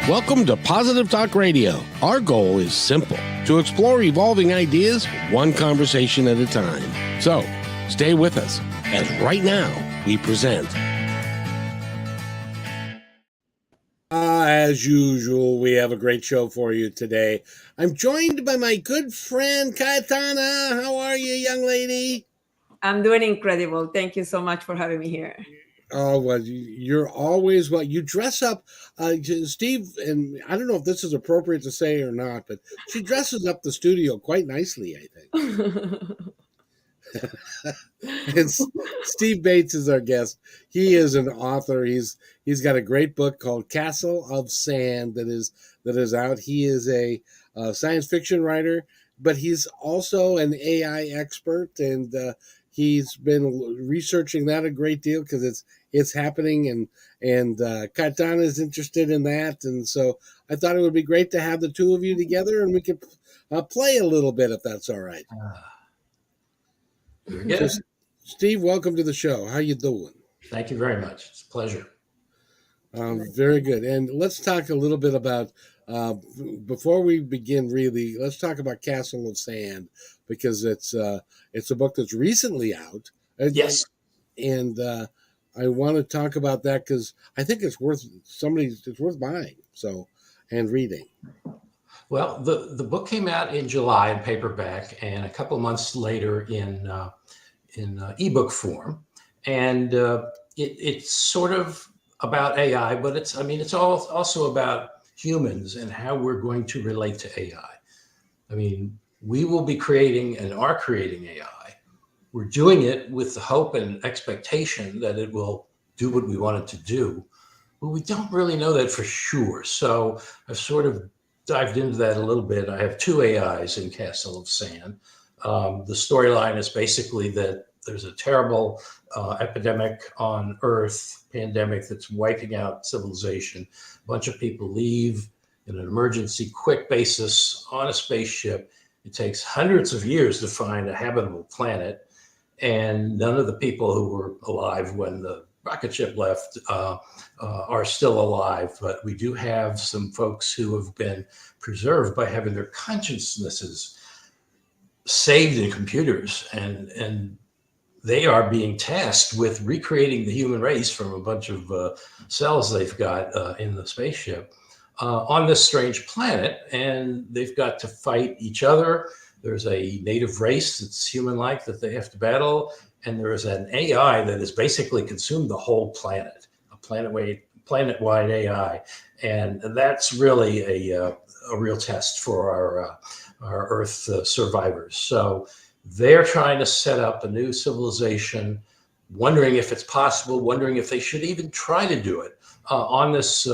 Welcome to Positive Talk Radio. Our goal is simple: to explore evolving ideas one conversation at a time. So, stay with us as right now we present. As usual, we have a great show for you today. I'm joined by my good friend Cayetana. How are you, young lady? I'm doing incredible. Thank you so much for having me here. Oh, well, you're always well. You dress up, Steve, and I don't know if this is appropriate to say or not, but she dresses up the studio quite nicely, I think. And Steve Bates is our guest. He is an author. He's got a great book called Castle of Sand that is out. He is a science fiction writer, but he's also an AI expert, and he's been researching that a great deal because it's happening, and Cayetana is interested in that, and so I thought it would be great to have the two of you together, and we could play a little bit if that's all right. Very good. So, Steve, welcome to the show. How you doing? Thank you very much. It's a pleasure. Very good. And let's talk a little bit about, before we begin really, let's talk about Castle of Sand, because it's a book that's recently out. Yes. And I want to talk about that because I think it's worth buying and reading. Well, the book came out in July in paperback, and a couple of months later in ebook form, and it's sort of about AI, but it's also about humans and how we're going to relate to AI. I mean, we will be creating and are creating AI. We're doing it with the hope and expectation that it will do what we want it to do, but we don't really know that for sure. So I've sort of dived into that a little bit. I have two AIs in Castle of Sand. The storyline is basically that there's a terrible epidemic on Earth, pandemic that's wiping out civilization. A bunch of people leave in an emergency, quick basis on a spaceship. It takes hundreds of years to find a habitable planet, and none of the people who were alive when the rocket ship left are still alive, but we do have some folks who have been preserved by having their consciousnesses saved in computers, and they are being tasked with recreating the human race from a bunch of cells they've got in the spaceship on this strange planet, and they've got to fight each other. There's a native race that's human-like that they have to battle, and there is an AI that has basically consumed the whole planet, a planet-wide AI. And that's really a real test for our Earth survivors. So they're trying to set up a new civilization, wondering if it's possible, wondering if they should even try to do it on this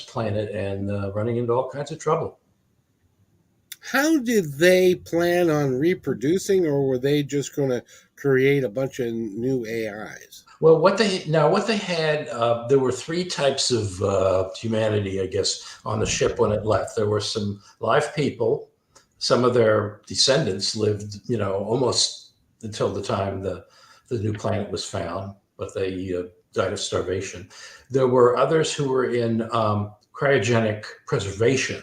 planet, and running into all kinds of trouble. How did they plan on reproducing, or were they just going to create a bunch of new AIs? Well, what they had, there were three types of humanity, I guess, on the ship when it left. There were some live people. Some of their descendants lived, almost until the time the new planet was found, but they died of starvation. There were others who were in cryogenic preservation,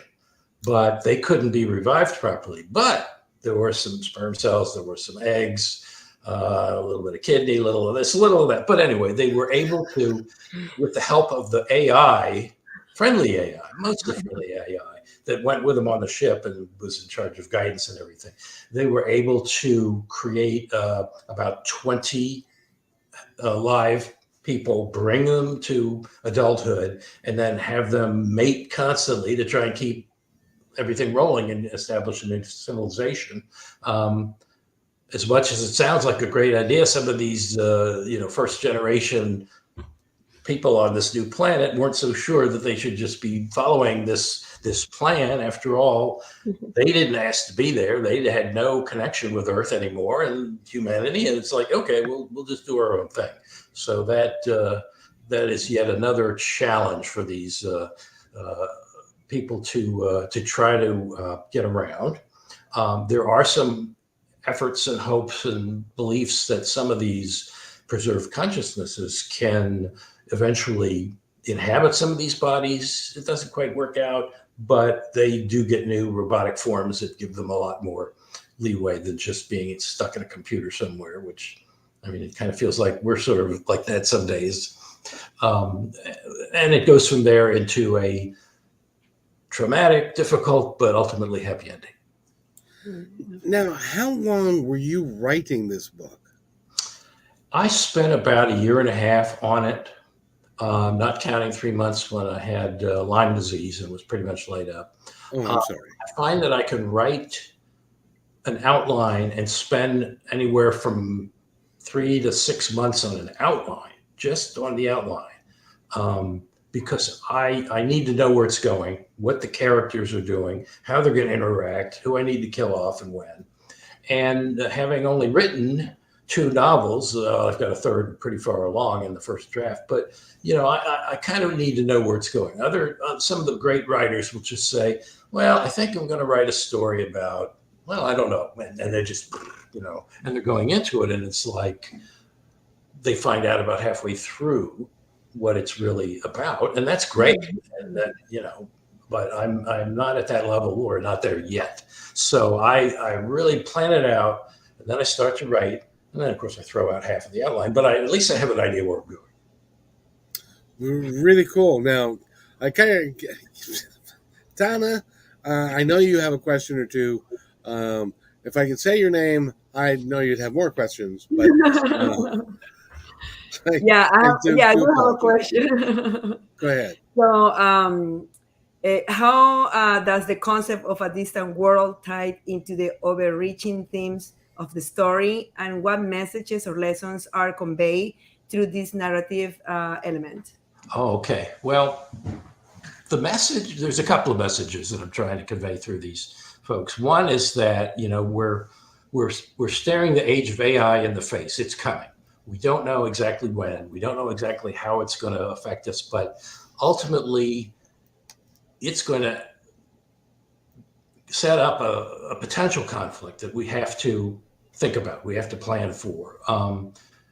but they couldn't be revived properly. But there were some sperm cells, there were some eggs, a little bit of kidney, a little of this, a little of that. But anyway, they were able to, with the help of the AI, friendly AI, mostly friendly AI, that went with them on the ship and was in charge of guidance and everything, they were able to create about 20 live people, bring them to adulthood, and then have them mate constantly to try and keep everything rolling and establish a new civilization. As much as it sounds like a great idea, some of these, first generation people on this new planet weren't so sure that they should just be following this plan. After all, they didn't ask to be there. They had no connection with Earth anymore and humanity. And it's like, okay, we'll just do our own thing. So that is yet another challenge for these people to try to get around. There are some efforts and hopes and beliefs that some of these preserved consciousnesses can eventually inhabit some of these bodies. It doesn't quite work out, but they do get new robotic forms that give them a lot more leeway than just being stuck in a computer somewhere, which, I mean, it kind of feels like we're sort of like that some days. And it goes from there into a traumatic, difficult, but ultimately happy ending. Now, how long were you writing this book? I spent about a year and a half on it, not counting 3 months when I had Lyme disease and was pretty much laid up. Oh, I'm sorry. I find that I can write an outline and spend anywhere from 3 to 6 months on an outline, just on the outline, because I need to know where it's going, what the characters are doing, how they're going to interact, who I need to kill off and when. And having only written 2 novels, I've got a third pretty far along in the first draft, but I kind of need to know where it's going. Some of the great writers will just say, well, I think I'm going to write a story about, well, I don't know. And they just, and they're going into it. And it's like they find out about halfway through what it's really about. And that's great. And that, but I'm not at that level or not there yet. So I really plan it out, and then I start to write. And then, of course, I throw out half of the outline. But at least I have an idea where I'm going. Really cool. Now, I kind of, Tana, I know you have a question or two. If I could say your name, I know you'd have more questions. But I do have a question. Go ahead. So, how does the concept of a distant world tie into the overreaching themes of the story, and what messages or lessons are conveyed through this narrative element? Oh, okay. Well, there's a couple of messages that I'm trying to convey through these folks. One is that, we're staring the age of AI in the face. It's coming. We don't know exactly when. We don't know exactly how it's going to affect us, but ultimately it's going to set up a potential conflict that we have to think about. We have to plan for.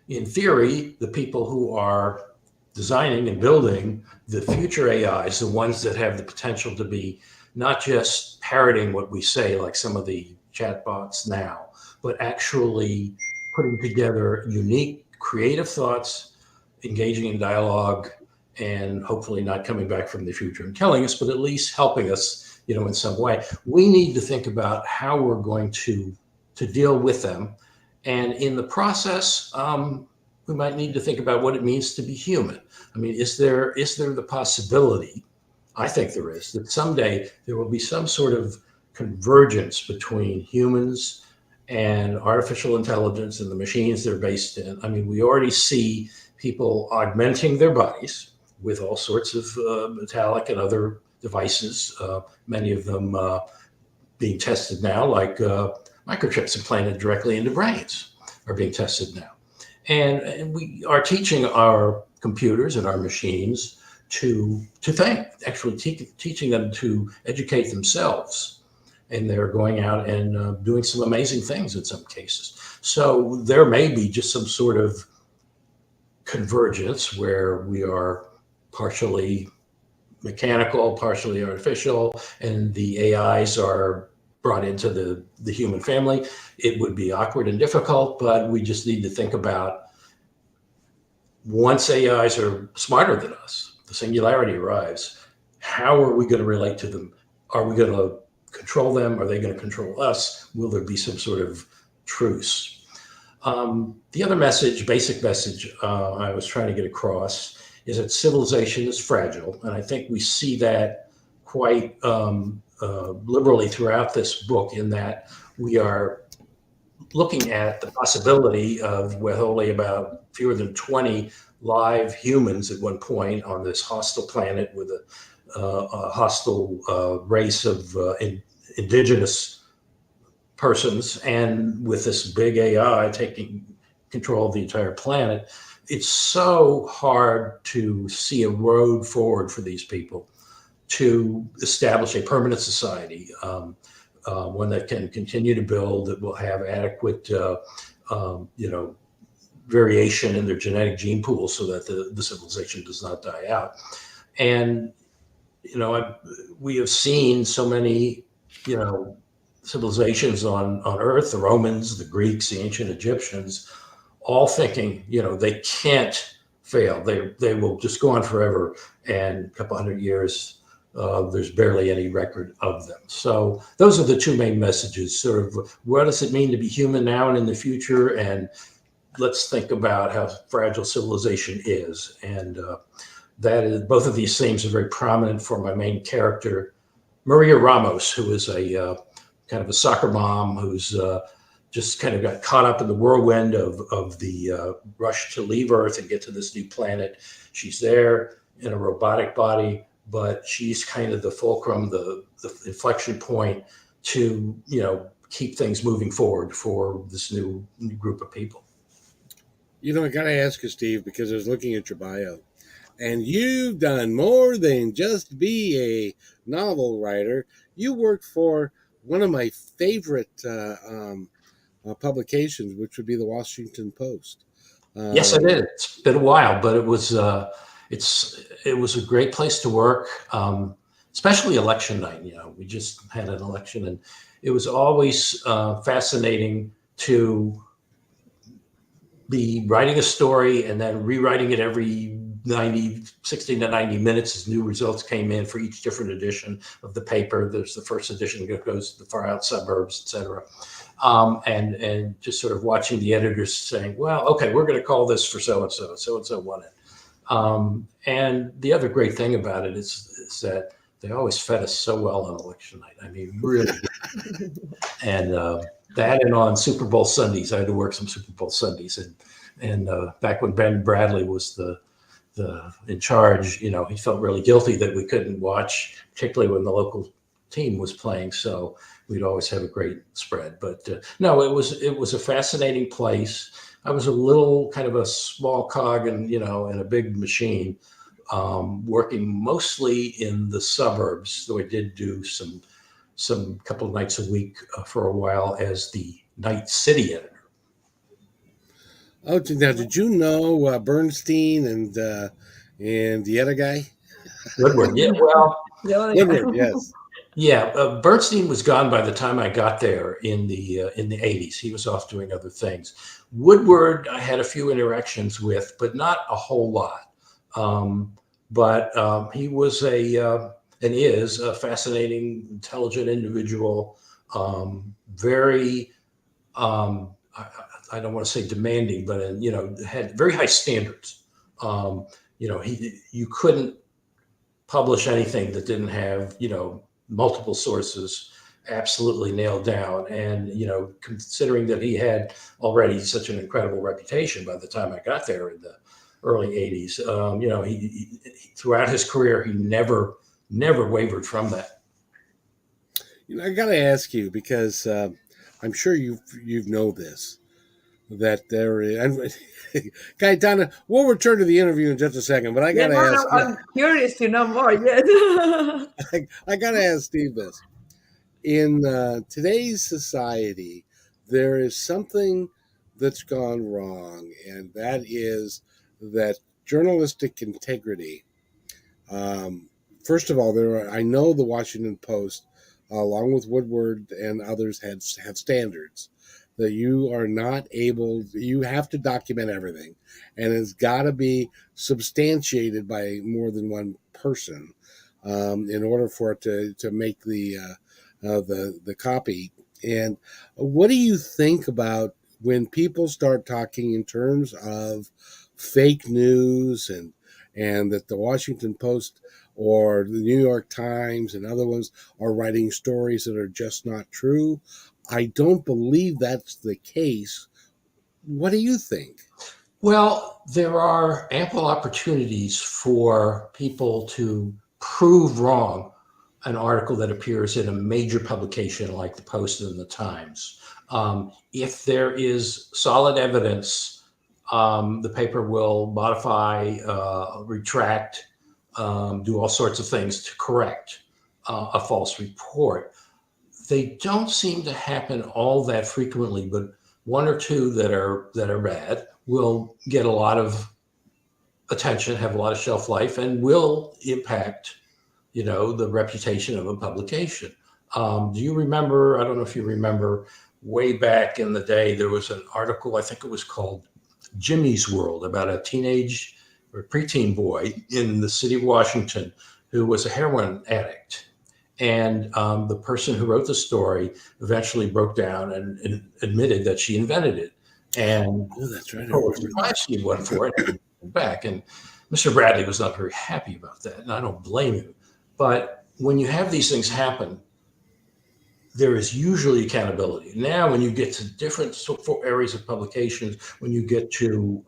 In theory, the people who are designing and building the future AIs, the ones that have the potential to be not just parroting what we say, like some of the chatbots now, but actually putting together unique, creative thoughts, engaging in dialogue, and hopefully not coming back from the future and killing us, but at least helping us, in some way. We need to think about how we're going to deal with them. And in the process, we might need to think about what it means to be human. I mean, is there the possibility, I think there is, that someday there will be some sort of convergence between humans and artificial intelligence and the machines they're based in. I mean, we already see people augmenting their bodies with all sorts of metallic and other devices, many of them being tested now, like microchips implanted directly into brains are being tested now. And we are teaching our computers and our machines to think, actually teaching them to educate themselves. And they're going out and doing some amazing things in some cases. So there may be just some sort of convergence where we are partially mechanical, partially artificial, and the AIs are brought into the human family. It would be awkward and difficult, but we just need to think about, once AIs are smarter than us, the singularity arrives, how are we going to relate to them? Are we going to control them? Are they going to control us? Will there be some sort of truce? The other message, basic message I was trying to get across is that civilization is fragile. And I think we see that quite liberally throughout this book, in that we are looking at the possibility of, with only about fewer than 20 live humans at one point on this hostile planet with a hostile race of indigenous persons, and with this big AI taking control of the entire planet, it's so hard to see a road forward for these people to establish a permanent society, one that can continue to build, that will have adequate, variation in their genetic gene pool so that the civilization does not die out. And, we have seen so many, civilizations on Earth, the Romans, the Greeks, the ancient Egyptians, all thinking, they can't fail. They will just go on forever. And a couple hundred years, there's barely any record of them. So those are the two main messages, sort of what does it mean to be human now and in the future? And let's think about how fragile civilization is. And that is, both of these themes are very prominent for my main character, Maria Ramos, who is a kind of a soccer mom who's just kind of got caught up in the whirlwind of the rush to leave Earth and get to this new planet. She's there in a robotic body, but she's kind of the fulcrum, the inflection point to, keep things moving forward for this new group of people. I got to ask you, Steve, because I was looking at your bio, and you've done more than just be a novel writer. You worked for one of my favorite publications, which would be the Washington Post. Yes, I did. It's been a while, but it was it was a great place to work, especially election night. We just had an election, and it was always fascinating to be writing a story and then rewriting it every 60 to 90 minutes as new results came in for each different edition of the paper. There's the first edition that goes to the far out suburbs, et cetera. And just sort of watching the editors saying, well, okay, we're going to call this for so-and-so, so-and-so won it. And the other great thing about it is that they always fed us so well on election night. I mean, really. And that, and on Super Bowl Sundays, I had to work some Super Bowl Sundays. And back when Ben Bradley was the in charge, he felt really guilty that we couldn't watch, particularly when the local team was playing. So we'd always have a great spread. But no, it was a fascinating place. I was a little kind of a small cog in a big machine, working mostly in the suburbs, though I did do some couple of nights a week for a while as the night city editor. Oh, now did you know Bernstein and the other guy? Woodward, yeah. Well, Woodward, yes. Yeah, Bernstein was gone by the time I got there in the 80s. He was off doing other things. Woodward, I had a few interactions with, but not a whole lot. But he was and is a fascinating, intelligent individual. Very, I don't want to say demanding, but had very high standards. You couldn't publish anything that didn't have multiple sources absolutely nailed down. And considering that he had already such an incredible reputation by the time I got there in the early 80s, he throughout his career, he never wavered from that. I got to ask you, because I'm sure you know this, that there is. Cayetana, we'll return to the interview in just a second, but I got to ask. I'm curious to know more. Yes. I got to ask Steve this. In today's society, there is something that's gone wrong, and that is that journalistic integrity. First of all, I know the Washington Post, along with Woodward and others, have standards that you are not able. You have to document everything, and it's got to be substantiated by more than one person in order for it to make the copy. And what do you think about when people start talking in terms of fake news and that the Washington Post or the New York Times and other ones are writing stories that are just not true? I don't believe that's the case. What do you think? Well, there are ample opportunities for people to prove wrong an article that appears in a major publication like the Post and the Times. If there is solid evidence, the paper will modify, retract, do all sorts of things to correct a false report. They don't seem to happen all that frequently, but one or two that are bad will get a lot of attention, have a lot of shelf life, and will impact, the reputation of a publication. Do you remember? I don't know if you remember, way back in the day, there was an article, I think it was called Jimmy's World, about a teenage or preteen boy in the city of Washington who was a heroin addict. And the person who wrote the story eventually broke down and admitted that she invented it. And that's right. the price he went for it and back. And Mr. Bradley was not very happy about that. And I don't blame him. But when you have these things happen, there is usually accountability. Now, when you get to different areas of publications, when you get to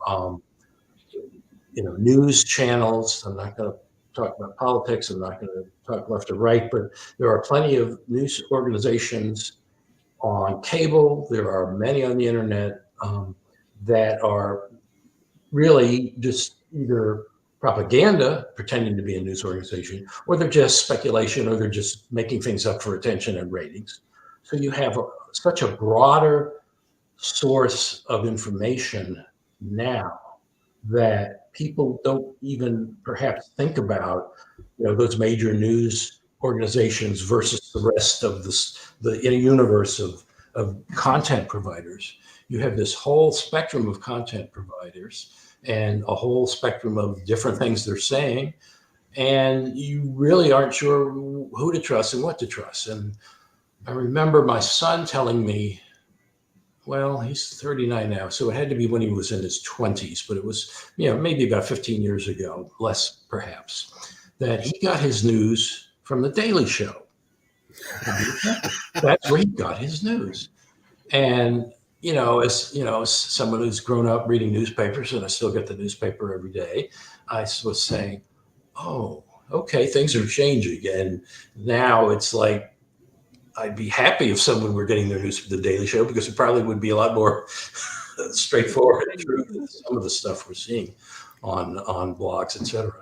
news channels, I'm not going to talk about politics, I'm not going to talk left or right, but there are plenty of news organizations on cable. There are many on the internet that are really just either propaganda, pretending to be a news organization, or they're just speculation, or they're just making things up for attention and ratings. So you have such a broader source of information now that people don't even perhaps think about, those major news organizations versus the rest of the universe of content providers. You have this whole spectrum of content providers and a whole spectrum of different things they're saying, and you really aren't sure who to trust and what to trust. And I remember my son telling me, well, he's 39 now, so it had to be when he was in his 20s, but it was, maybe about 15 years ago, less perhaps, that he got his news from The Daily Show. That's where he got his news. And, as someone who's grown up reading newspapers, and I still get the newspaper every day, I was saying, oh, okay, things are changing. And now it's like, I'd be happy if someone were getting their news from The Daily Show, because it probably would be a lot more straightforward and true than some of the stuff we're seeing on blogs, etc.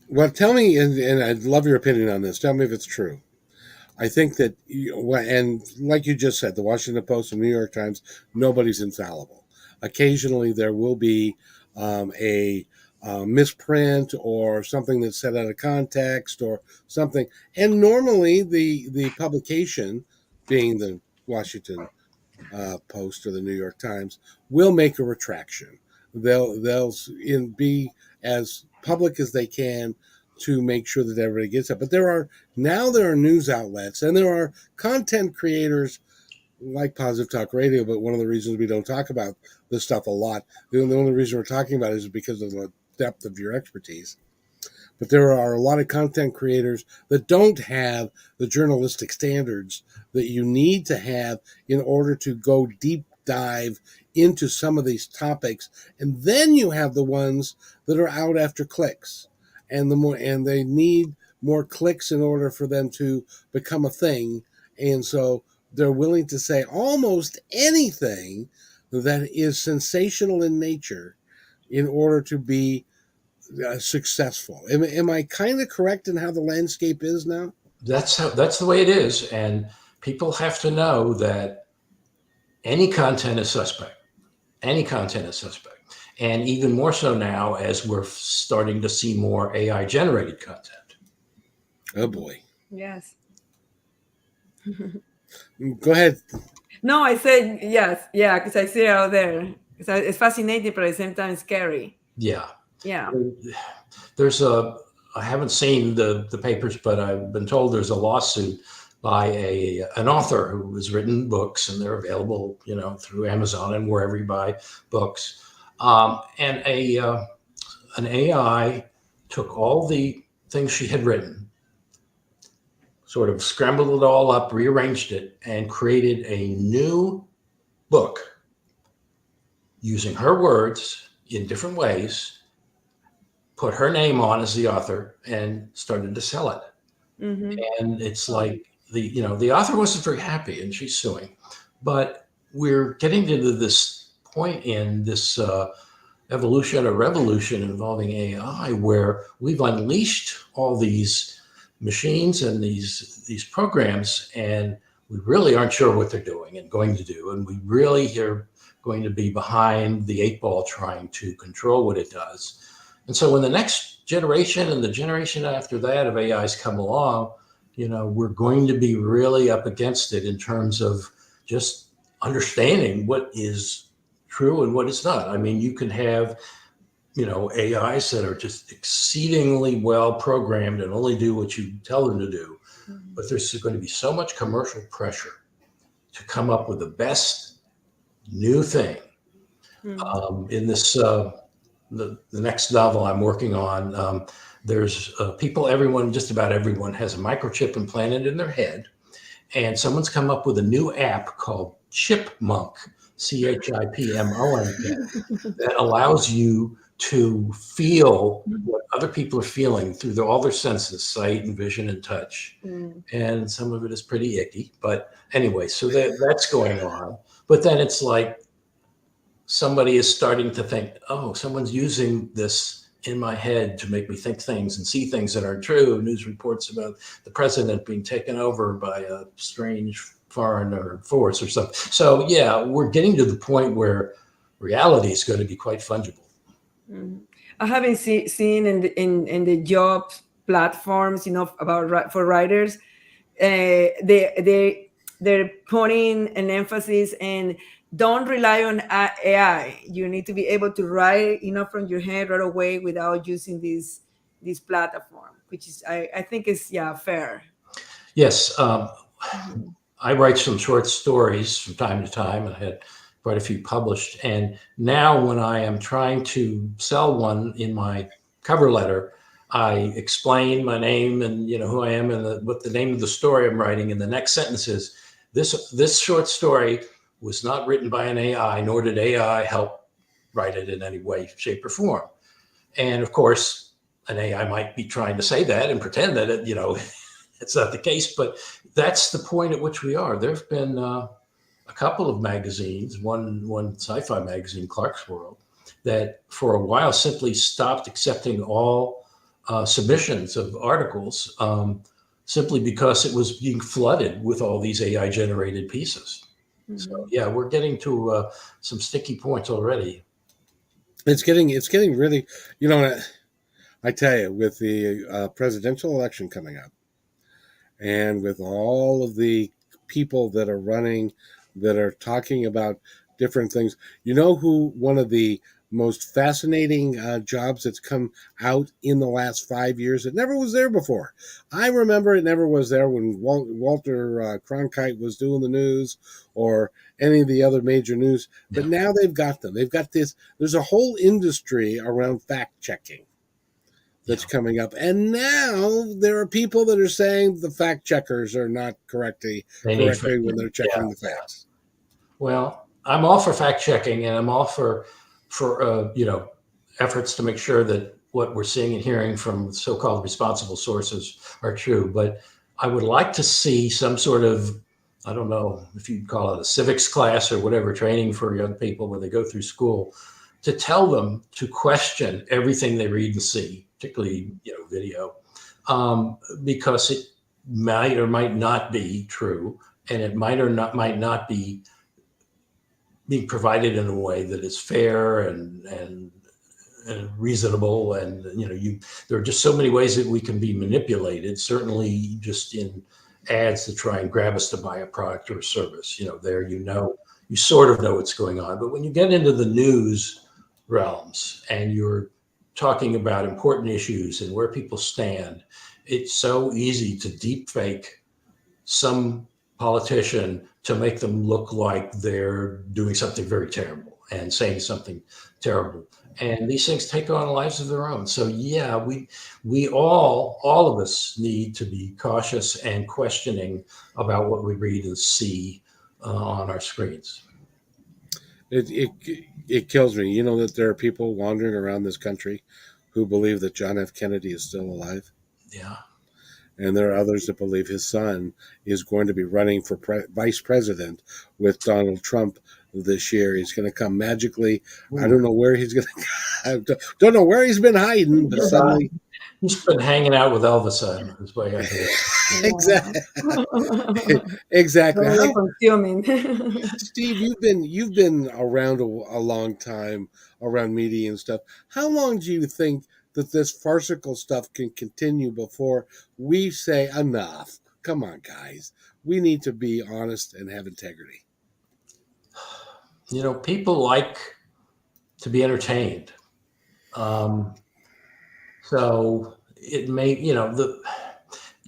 Well, tell me, and I'd love your opinion on this. Tell me if it's true. I think that, and like you just said, the Washington Post and New York Times, nobody's infallible. Occasionally there will be a misprint or something that's set out of context or something. And normally the publication, being the Washington Post or the New York Times, will make a retraction. They'll be as public as they can to make sure that everybody gets it. But there are news outlets and there are content creators like Positive Talk Radio, but one of the reasons we don't talk about this stuff a lot, the only reason we're talking about it is because of the depth of your expertise. But there are a lot of content creators that don't have the journalistic standards that you need to have in order to go deep dive into some of these topics. And then you have the ones that are out after clicks. And they need more clicks in order for them to become a thing. And so they're willing to say almost anything that is sensational in nature in order to be successful. Am I kind of correct in how the landscape is now? That's the way it is. And people have to know that any content is suspect. Any content is suspect. And even more so now as we're starting to see more AI generated content. Oh boy. Yes. Go ahead. No, I said yes. Yeah, because I see it out there. It's fascinating, but at the same time scary. Yeah. Yeah. I haven't seen the papers, but I've been told there's a lawsuit by an author who has written books, and they're available, through Amazon and wherever you buy books. And an AI took all the things she had written, sort of scrambled it all up, rearranged it, and created a new book using her words in different ways, put her name on as the author, and started to sell it. Mm-hmm. And it's like the author wasn't very happy, and she's suing. But we're getting to this point in this evolution or revolution involving AI, where we've unleashed all these machines and these programs, and we really aren't sure what they're doing and going to do. And we really are going to be behind the 8 ball trying to control what it does. And so when the next generation and the generation after that of AIs come along, we're going to be really up against it in terms of just understanding what is true and what is not. I mean, you can have, AIs that are just exceedingly well programmed and only do what you tell them to do. But there's going to be so much commercial pressure to come up with the best new thing. In this, the next novel I'm working on, there's just about everyone has a microchip implanted in their head. And someone's come up with a new app called Chipmunk, CHIPMONK, that allows you to feel what other people are feeling through all their senses, sight and vision and touch. And some of it is pretty icky. But anyway, so that's going on. But then it's like somebody is starting to think, oh, someone's using this in my head to make me think things and see things that aren't true. News reports about the president being taken over by a strange foreign force or something. So yeah, we're getting to the point where reality is going to be quite fungible. I haven't seen in the job platforms, about for writers, they're putting an emphasis and don't rely on AI. You need to be able to write, from your head right away without using this platform, which is I think is fair. Yes, I write some short stories from time to time. I had quite a few published, and now when I am trying to sell one in my cover letter, I explain my name and who I am and what the name of the story I'm writing. And the next sentence is, this short story was not written by an AI, nor did AI help write it in any way, shape, or form. And of course, an AI might be trying to say that and pretend that it's not the case. But that's the point at which we are. There have been a couple of magazines, one sci-fi magazine, Clark's World, that for a while simply stopped accepting all submissions of articles simply because it was being flooded with all these AI generated pieces. So yeah, we're getting to some sticky points already. It's getting really, I tell you, with the presidential election coming up, and with all of the people that are running, that are talking about different things, who one of the most fascinating jobs that's come out in the last 5 years. It never was there before. I remember it never was there when Walter Cronkite was doing the news or any of the other major news. But now they've got them. They've got this. There's a whole industry around fact checking that's coming up. And now there are people that are saying the fact checkers are not correctly when they're checking the facts. Well, I'm all for fact checking, and I'm all for efforts to make sure that what we're seeing and hearing from so-called responsible sources are true. But I would like to see some sort of, I don't know if you'd call it a civics class or whatever, training for young people when they go through school, to tell them to question everything they read and see, particularly video, because it might or might not be true, and it might not be being provided in a way that is fair and reasonable. And there are just so many ways that we can be manipulated. Certainly, just in ads to try and grab us to buy a product or a service. You sort of know what's going on. But when you get into the news realms and you're talking about important issues and where people stand, it's so easy to deep fake some politician to make them look like they're doing something very terrible and saying something terrible. And these things take on lives of their own. So yeah, we all of us need to be cautious and questioning about what we read and see on our screens. It kills me, that there are people wandering around this country who believe that John F. Kennedy is still alive. Yeah. And there are others that believe his son is going to be running for vice president with Donald Trump this year. He's going to come magically. Ooh. I don't know where he's going to I don't know where he's been hiding, but suddenly, He's been hanging out with Elvis on his way out here. exactly, Yeah. exactly. Very How, consuming. Steve, you've been around a long time around media and stuff. How long do you think that this farcical stuff can continue before we say enough? Come on, guys. We need to be honest and have integrity. People like to be entertained. So it may,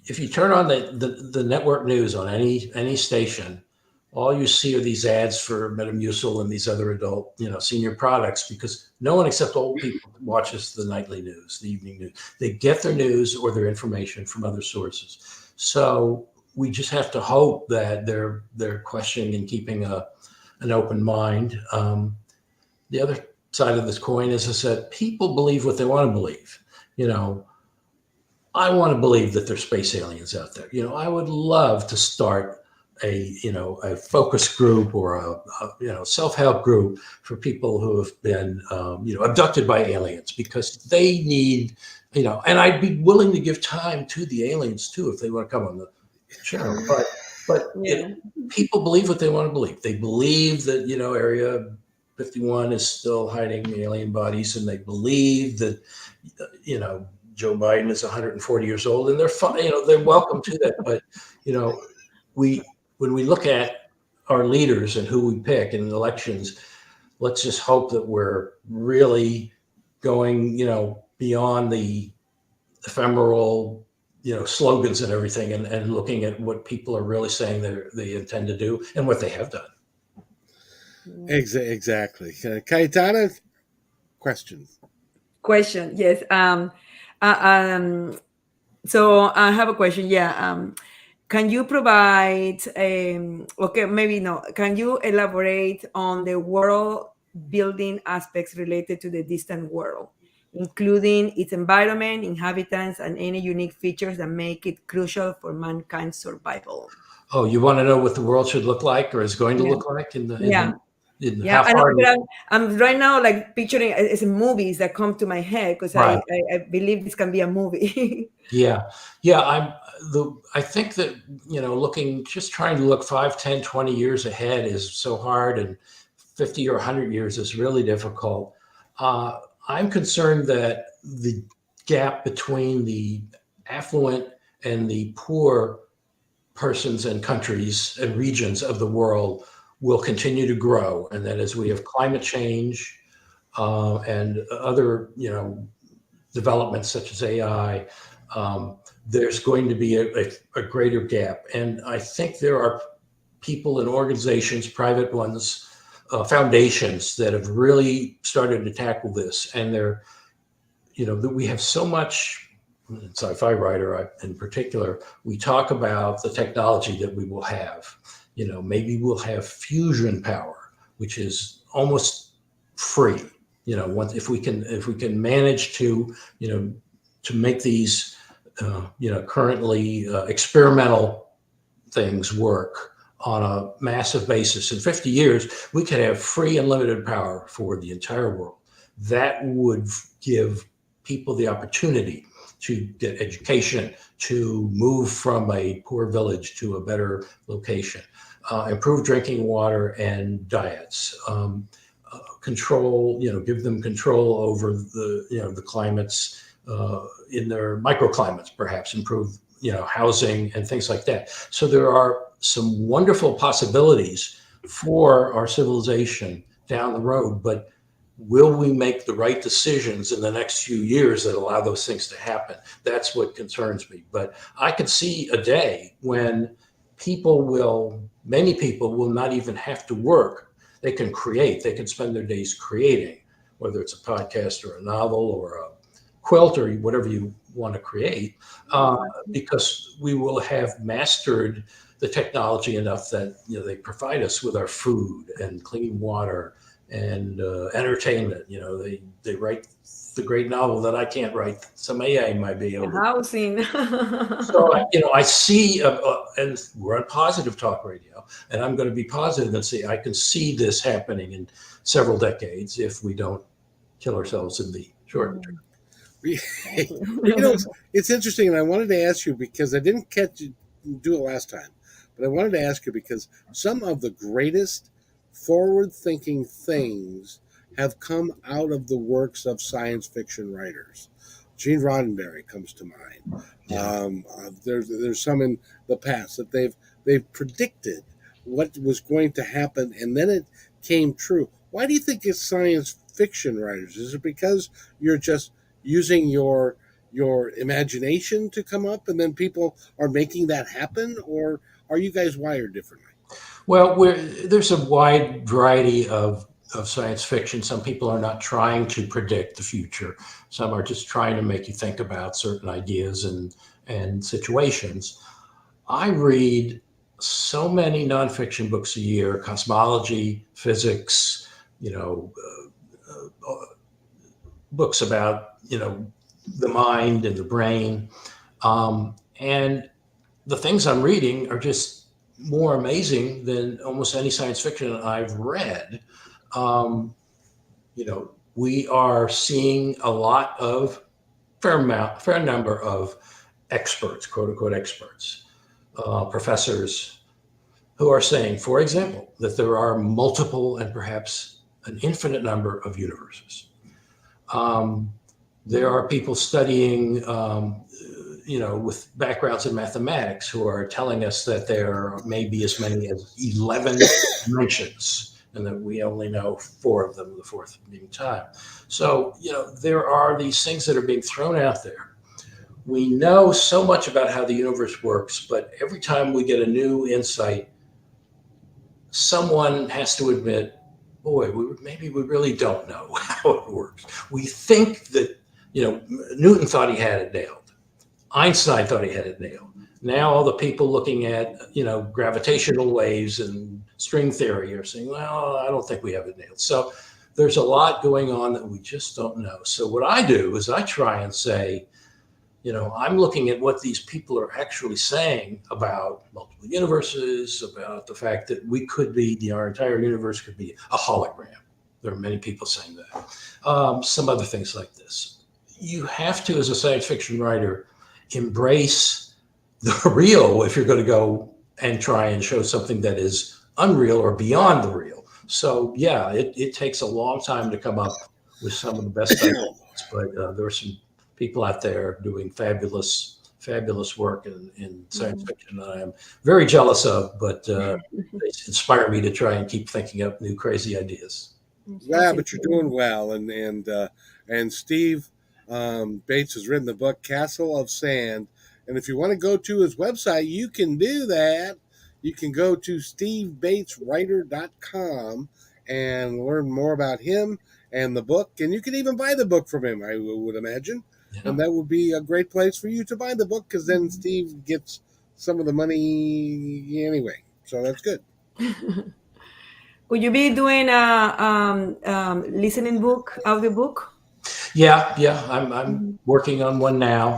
if you turn on the network news on any station, all you see are these ads for Metamucil and these other adult, senior products, because no one except old people watches the nightly news, the evening news. They get their news or their information from other sources. So we just have to hope that they're questioning and keeping an open mind. The other side of this coin is that people believe what they want to believe. You know, I want to believe that there's space aliens out there. I would love to start a focus group or a self-help group for people who have been abducted by aliens, because they need, and I'd be willing to give time to the aliens too if they want to come on the show. But Yeah. people believe what they want to believe. They believe that Area 51 is still hiding alien bodies, and they believe that Joe Biden is 140 years old, and they're fine. They're welcome to that. But when we look at our leaders and who we pick in elections, let's just hope that we're really going beyond the ephemeral slogans and everything, and looking at what people are really saying they intend to do and what they have done. Exactly. Cayetana, questions. Question. Yes. Uh, um, so I have a question. Yeah. Can you provide, okay, maybe no, can you elaborate on the world building aspects related to the distant world, including its environment, inhabitants, and any unique features that make it crucial for mankind's survival? Oh, you want to know what the world should look like or is going to Yeah. look like Yeah. Yeah, how I know, far? but I'm right now like picturing it's movies that come to my head, because Right. I believe this can be a movie. Yeah. I think that, trying to look 5, 10, 20 years ahead is so hard, and 50 or 100 years is really difficult. I'm concerned that the gap between the affluent and the poor persons and countries and regions of the world will continue to grow, and that as we have climate change and other developments such as AI, there's going to be a greater gap. And I think there are people and organizations, private ones, foundations, that have really started to tackle this. And they're, that we have so much. Sci-Fi writer in particular, we talk about the technology that we will have. Maybe we'll have fusion power, which is almost free. If we can manage to make these currently experimental things work on a massive basis, in 50 years we could have free unlimited power for the entire world. That would give people the opportunity to get education, to move from a poor village to a better location, improve drinking water and diets, control, give them control over the climates in their microclimates, perhaps improve, housing and things like that. So there are some wonderful possibilities for our civilization down the road, but will we make the right decisions in the next few years that allow those things to happen? That's what concerns me. But I could see a day when many people will not even have to work. They can create, they can spend their days creating, whether it's a podcast or a novel or a quilt or whatever you want to create, because we will have mastered the technology enough that they provide us with our food and clean water and entertainment. They write the great novel that I can't write. Some AI might be able to. Housing. So I see, and we're on Positive Talk Radio, and I'm going to be positive and say I can see this happening in several decades if we don't kill ourselves in the short term. It's interesting, and I wanted to ask you because I didn't catch you do it last time, but I wanted to ask you because some of the greatest forward-thinking things have come out of the works of science fiction writers. Gene Roddenberry comes to mind. Yeah. There's some in the past that they've predicted what was going to happen, and then it came true. Why do you think it's science fiction writers? Is it because you're just using your imagination to come up, and then people are making that happen, or are you guys wired differently? Well, there's a wide variety of science fiction. Some people are not trying to predict the future. Some are just trying to make you think about certain ideas and situations. I read so many nonfiction books a year: cosmology, physics, you know, books about the mind and the brain, and the things I'm reading are just more amazing than almost any science fiction I've read. Um, we are seeing a lot of fair number of experts, quote unquote experts, professors, who are saying, for example, that there are multiple and perhaps an infinite number of universes. Um, there are people studying, with backgrounds in mathematics who are telling us that there may be as many as 11 dimensions and that we only know 4 of them, the fourth being time. So, there are these things that are being thrown out there. We know so much about how the universe works, but every time we get a new insight, someone has to admit, boy, maybe we really don't know how it works. We think that, Newton thought he had it nailed. Einstein thought he had it nailed. Now all the people looking at, gravitational waves and string theory are saying, well, I don't think we have it nailed. So there's a lot going on that we just don't know. So what I do is I try and say, I'm looking at what these people are actually saying about multiple universes, about the fact that our entire universe could be a hologram. There are many people saying that. Some other things like this. You have to, as a science fiction writer, embrace the real if you're going to go and try and show something that is unreal or beyond the real. So, yeah, it takes a long time to come up with some of the best ideas, but there are some people out there doing fabulous work in science fiction that I am very jealous of, but they inspire me to try and keep thinking up new crazy ideas. Yeah, but you're doing well, and Steve Bates has written the book Castle of Sand, and if you want to go to his website, you can do that. You can go to stevebateswriter.com and learn more about him and the book, and you can even buy the book from him, I would imagine. Yeah. And that would be a great place for you to buy the book, because then Steve gets some of the money anyway. So that's good. Would you be doing a listening book, audiobook? Yeah. I'm working on one now.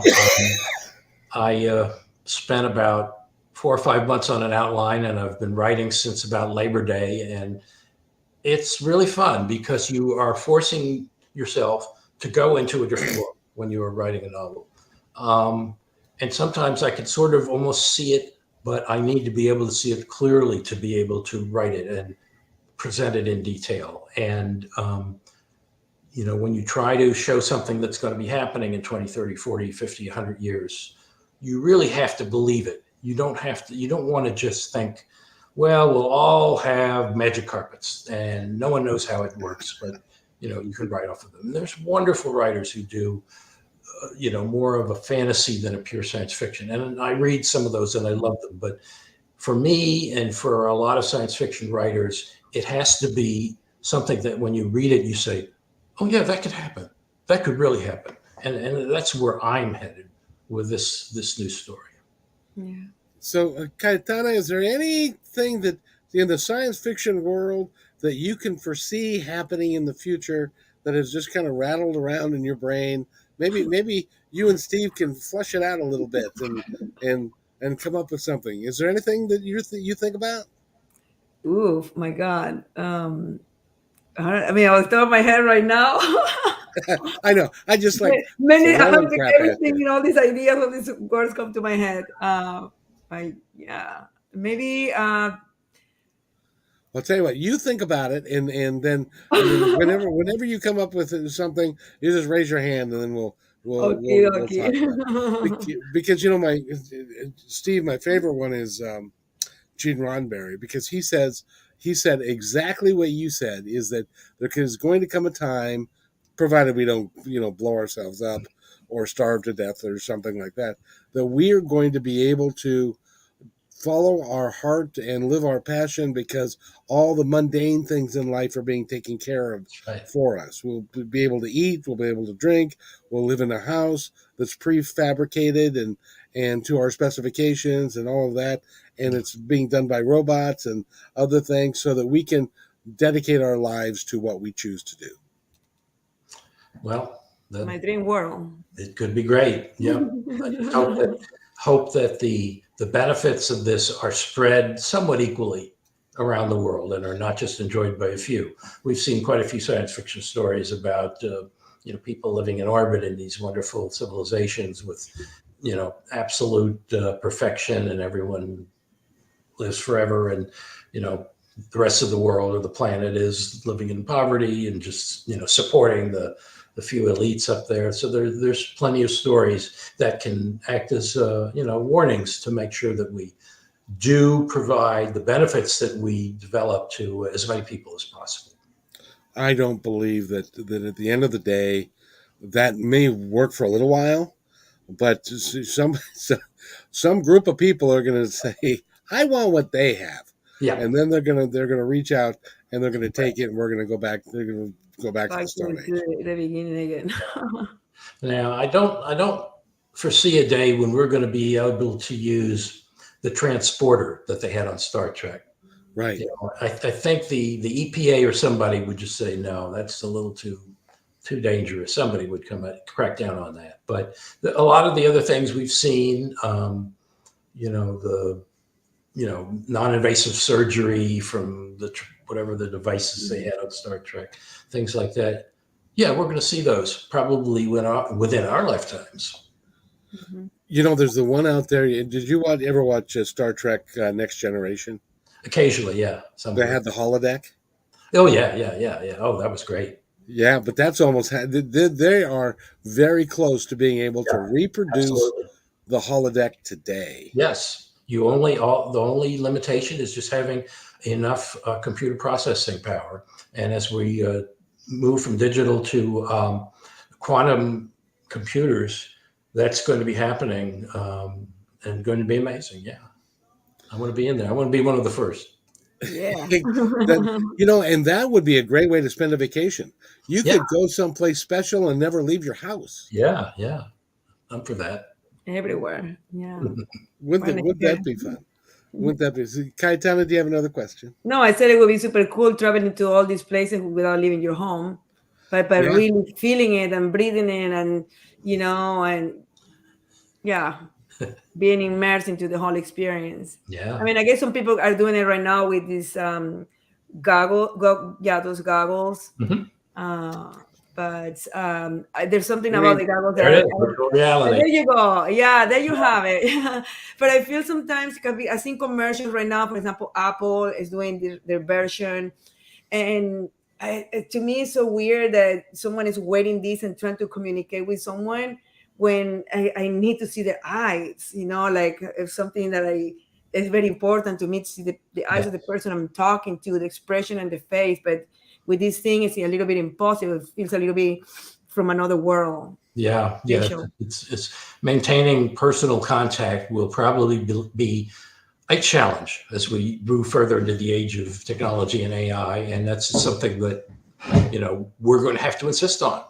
I spent about 4 or 5 months on an outline, and I've been writing since about Labor Day. And it's really fun because you are forcing yourself to go into a different world when you are writing a novel. And sometimes I can sort of almost see it, but I need to be able to see it clearly to be able to write it and present it in detail. And, when you try to show something that's going to be happening in 20, 30, 40, 50, 100 years, you really have to believe it. You don't want to just think, well, we'll all have magic carpets and no one knows how it works, but, you can write off of them. And there's wonderful writers who do, more of a fantasy than a pure science fiction. And I read some of those and I love them. But for me and for a lot of science fiction writers, it has to be something that when you read it, you say, oh yeah, that could happen. That could really happen. And that's where I'm headed with this new story. Yeah. So, Cayetana, is there anything that in the science fiction world that you can foresee happening in the future that has just kind of rattled around in your brain? Maybe you and Steve can flesh it out a little bit and come up with something. Is there anything that you think about? Ooh, my God. I mean, I was top of my head right now. I know. I just like Many, I'm throwing like crap at everything, you. all these ideas, all these words come to my head. Yeah, maybe. I'll tell you what. You think about it, and then whenever you come up with something, you just raise your hand, and then Okay, we'll okay. talk about it. Because my Steve, my favorite one is Gene Roddenberry, because he said exactly what you said, is that there is going to come a time, provided we don't blow ourselves up or starve to death or something like that, that we are going to be able to follow our heart and live our passion, because all the mundane things in life are being taken care of That's right. for us. We'll be able to eat, we'll be able to drink, we'll live in a house that's prefabricated and to our specifications and all of that, and it's being done by robots and other things, so that we can dedicate our lives to what we choose to do. Well, My that dream world. it could be great. Yep. I just hope that the benefits of this are spread somewhat equally around the world and are not just enjoyed by a few. We've seen quite a few science fiction stories about people living in orbit in these wonderful civilizations with absolute perfection, and everyone lives forever, and the rest of the world or the planet is living in poverty and just supporting the few elites up there. So there's plenty of stories that can act as warnings to make sure that we do provide the benefits that we develop to as many people as possible. I don't believe that at the end of the day, that may work for a little while, but some group of people are going to say, "I want what they have," Yeah. and then they're gonna reach out and they're gonna take it, and we're gonna go back. They're gonna go back to Back the to Stone Age. the beginning again. Now, I don't foresee a day when we're going to be able to use the transporter that they had on Star Trek. Right. I think the EPA or somebody would just say no, that's a little too dangerous. Somebody would crack down on that. But a lot of the other things we've seen, the non-invasive surgery from whatever the devices they had on Star Trek, things like that. Yeah, we're going to see those probably within our lifetimes. Mhm. There's the one out there. Did you ever watch Star Trek Next Generation? Occasionally, yeah, They somewhere. had the holodeck. Oh yeah, yeah, yeah, yeah. Oh, that was great. Yeah, but that's almost they are very close to being able to Yeah, reproduce absolutely. the holodeck today. Yes, the only limitation is just having enough computer processing power. And as we move from digital to quantum computers, that's going to be happening and going to be amazing. Yeah, I want to be in there. I want to be one of the first. Yeah. That and that would be a great way to spend a vacation. You Yeah, could go someplace special and never leave your house. yeah, yeah. I'm for that. Everywhere. Yeah. Would that be fun? Wouldn't that be? Cayetana, do you have another question? No, I said it would be super cool traveling to all these places without leaving your home, but Yeah. really feeling it and breathing it, and and yeah, being immersed into the whole experience. I Yeah. mean, I guess some people are doing it right now with these yeah, those goggles. Mhm. Uh, but there's something You about mean the goggles There it is. Virtual reality. there you go. Yeah, there you have it. But I feel sometimes it can be. I think commercials right now, for example, Apple is doing their version, and to me, it's so weird that someone is wearing this and trying to communicate with someone when I need to see their eyes. Like if something that it's very important to me to see the eyes Yeah. of the person I'm talking to, the expression and the face. But with this thing, it's a little bit impossible. It feels a little bit from another world. Yeah, yeah. Facial. It's maintaining personal contact will probably be a challenge as we move further into the age of technology and AI, and that's something that we're going to have to insist on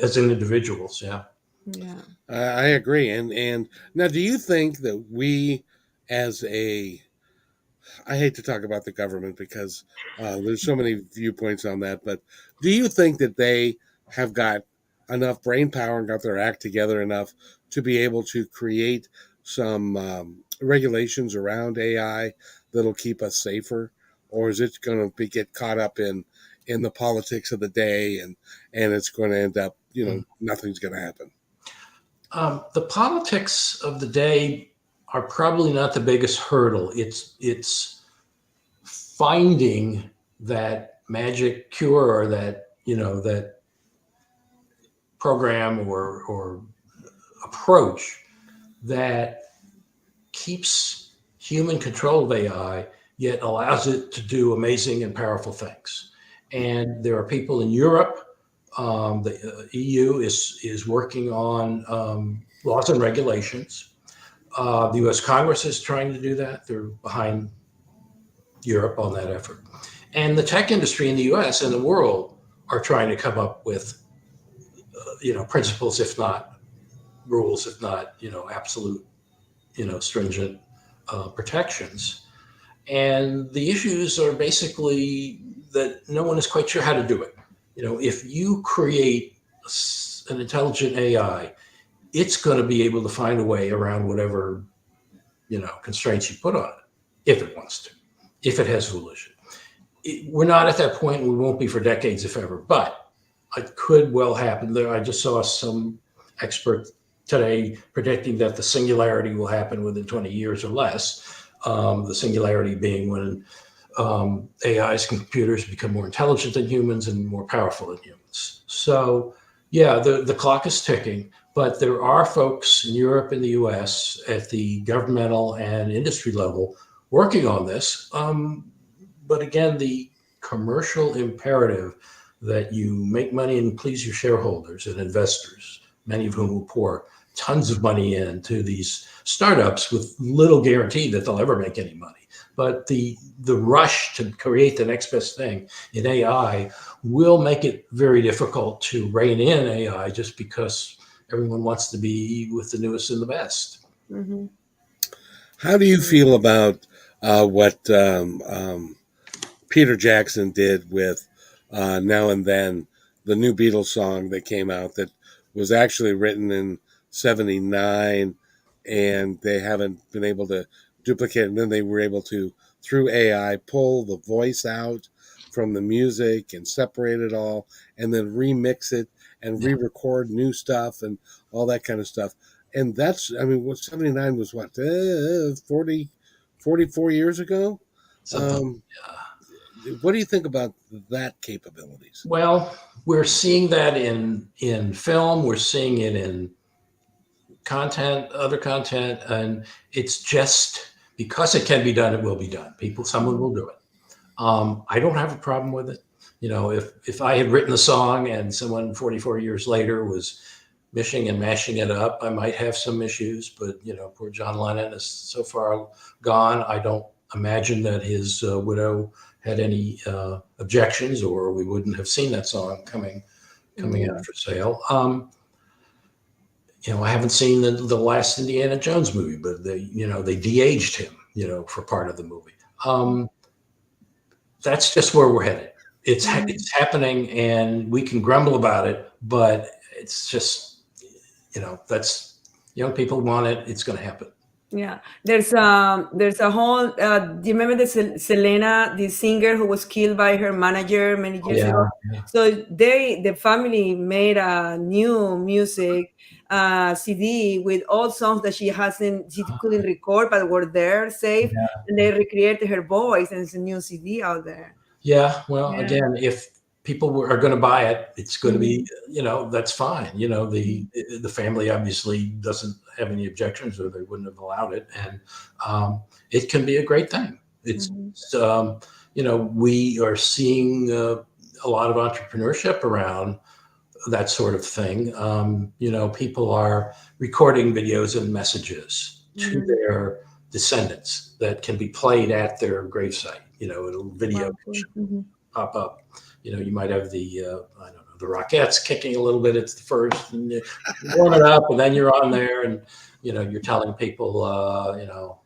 as individuals. Yeah. Yeah. I agree. And now, do you think that we, as a, I hate to talk about the government because there's so many viewpoints on that, but do you think that they have got enough brain power and got their act together enough to be able to create some regulations around AI that'll keep us safer, or is it going to get caught up in the politics of the day, and it's going to end up, nothing's going to happen. The politics of the day are probably not the biggest hurdle. It's finding that magic cure, or that program or approach that keeps human control of AI, yet allows it to do amazing and powerful things. And there are people in Europe. The EU is working on laws and regulations. The U.S. Congress is trying to do that. They're behind Europe on that effort. And the tech industry in the U.S. and the world are trying to come up with, principles, if not rules, if not, absolute, stringent protections. And the issues are basically that no one is quite sure how to do it. If you create an intelligent AI, it's going to be able to find a way around whatever, constraints you put on it, if it wants to, if it has volition. We're not at that point, and we won't be for decades, if ever, but it could well happen. I just saw some expert today predicting that the singularity will happen within 20 years or less. The singularity being when AI's computers become more intelligent than humans and more powerful than humans. So, yeah, the clock is ticking, but there are folks in Europe and the US at the governmental and industry level working on this. But again, the commercial imperative that you make money and please your shareholders and investors, many of whom will pour tons of money into these startups with little guarantee that they'll ever make any money. But the rush to create the next best thing in AI will make it very difficult to rein in AI, just because everyone wants to be with the newest and the best. Mm-hmm. How do you feel about what Peter Jackson did with Now and Then, the new Beatles song that came out that was actually written in 79, and they haven't been able to duplicate it. And then they were able to, through AI, pull the voice out from the music and separate it all, and then remix it and re-record new stuff and all that kind of stuff. And that's, what 79 was, what, 44 years ago? What do you think about that capabilities? Well, we're seeing that in film. We're seeing it in content, other content, and it's just because it can be done, it will be done. Someone will do it. I don't have a problem with it. If I had written the song and someone 44 years later was mishing and mashing it up, I might have some issues. But poor John Lennon is so far gone. I don't imagine that his widow had any objections, or we wouldn't have seen that song coming out for sale. I haven't seen the last Indiana Jones movie, but they de-aged him, for part of the movie. That's just where we're headed. It's happening, and we can grumble about it, but it's just, that's, young people want it. It's going to happen. Yeah, there's a whole. Do you remember Selena, the singer who was killed by her manager many years ago? Yeah. So the family made a new music CD with all songs that she couldn't record but were there saved, and they recreated her voice, and it's a new CD out there. Yeah, well, again, if people are going to buy it, it's going to be, that's fine. The family obviously doesn't have any objections, or they wouldn't have allowed it. And it can be a great thing. It's, we are seeing a lot of entrepreneurship around that sort of thing. People are recording videos and messages to their descendants that can be played at their gravesite. It'll video pop up. You might have the the Rockettes kicking a little bit. It's the first, and you warm it up, and then you're on there, and you're telling people,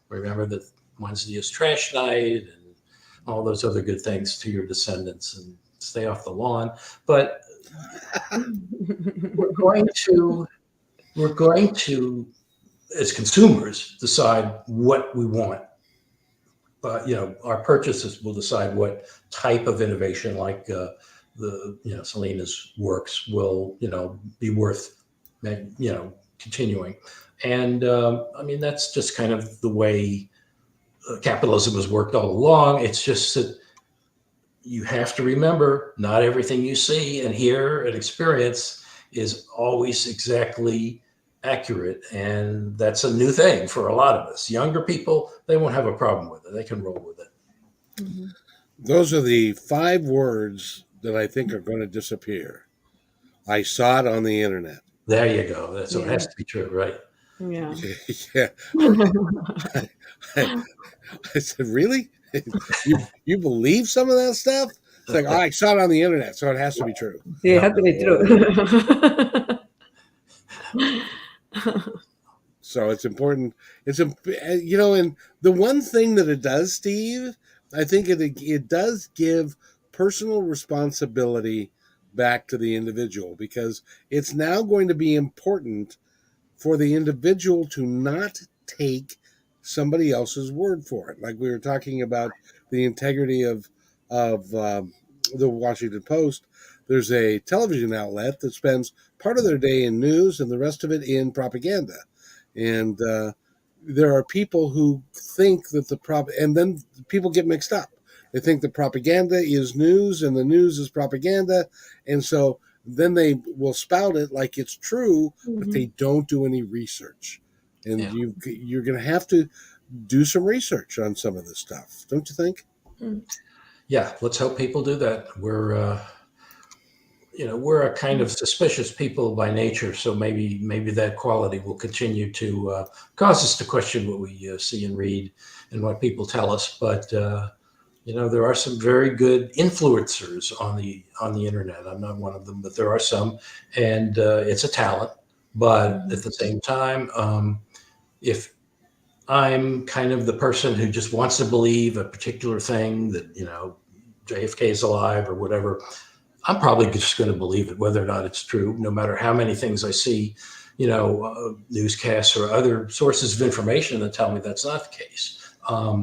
remember that Wednesday is trash night, and all those other good things to your descendants, and stay off the lawn. But we're going to, as consumers, decide what we want our purchases will decide what type of innovation, like Selena's works, will be worth continuing. And I mean, that's just kind of the way capitalism has worked all along. It's just that you have to remember, not everything you see and hear and experience is always exactly accurate. And that's a new thing for a lot of us. Younger people, they won't have a problem with it. They can roll with it. Mm-hmm. Those are the 5 words that I think are going to disappear. I saw it on the internet. There you go. That's what has to be true, right? Yeah. Yeah. I said, really? you believe some of that stuff? It's like, oh, I saw it on the internet, so it has to be true. Sí, it has to be true. So it's important. And the one thing that it does, Steve, I think it does give personal responsibility back to the individual, because it's now going to be important for the individual to not take somebody else's word for it. Like we were talking about the integrity of the Washington Post. There's a television outlet that spends part of their day in news and the rest of it in propaganda. And there are people who think that and then people get mixed up. They think the propaganda is news and the news is propaganda. And so then they will spout it like it's true, but they don't do any research. And you're going to have to do some research on some of this stuff, don't you think? Yeah, let's hope people do that. We're a kind of suspicious people by nature, so maybe that quality will continue to cause us to question what we see and read and what people tell us. But there are some very good influencers on the internet. I'm not one of them, but there are some, and it's a talent. But at the same time, if I'm kind of the person who just wants to believe a particular thing that JFK is alive or whatever, I'm probably just going to believe it, whether or not it's true, no matter how many things I see, newscasts or other sources of information that tell me that's not the case.